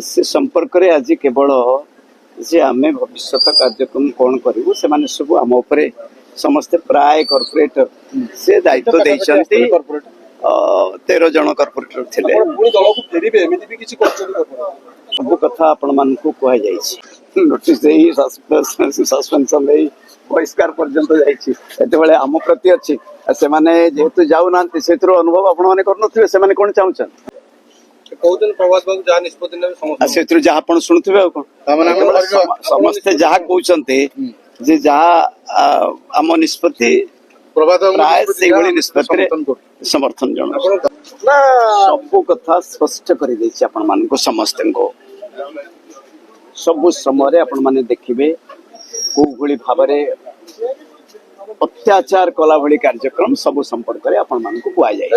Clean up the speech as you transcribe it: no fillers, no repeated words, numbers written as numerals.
से संपर्क रे आज केवल जे आमे भविष्य कार्यक्रम कौन करूँ से सब आम उपरे समस्ते प्राय कॉर्पोरेट से दायित्व देइछन्ती 13 जन कॉर्पोरेटर थिले सब कथा आपण मान को कह जाइछि नोटिस देई सस्पेंशन देई बहिष्कार पर्यंत जाइछि एतेबेले आम प्रति अछि से माने जेहेतु जाउ नांती सेतिर अनुभव आपण माने करनथिबे से माने कोन चाहुछन कौदिन प्रवास बाबू जहाँ निष्पत्ति ने समस्त से जहाँ आपण सुनुथिबे कोन समस्ते जहाँ कहउछन्ते जे जहाँ आम निष्पत्ति प्राय से बड़ी निष्पत्ति समर्थन जन सब कथा स्पष्ट कर देछि आपण मान को समस्त को सब समय आपण माने देखिबे को भली भाबरे अत्याचार कला भली कार्यक्रम सब संपर्क रे आपण मान को कुआ जाय।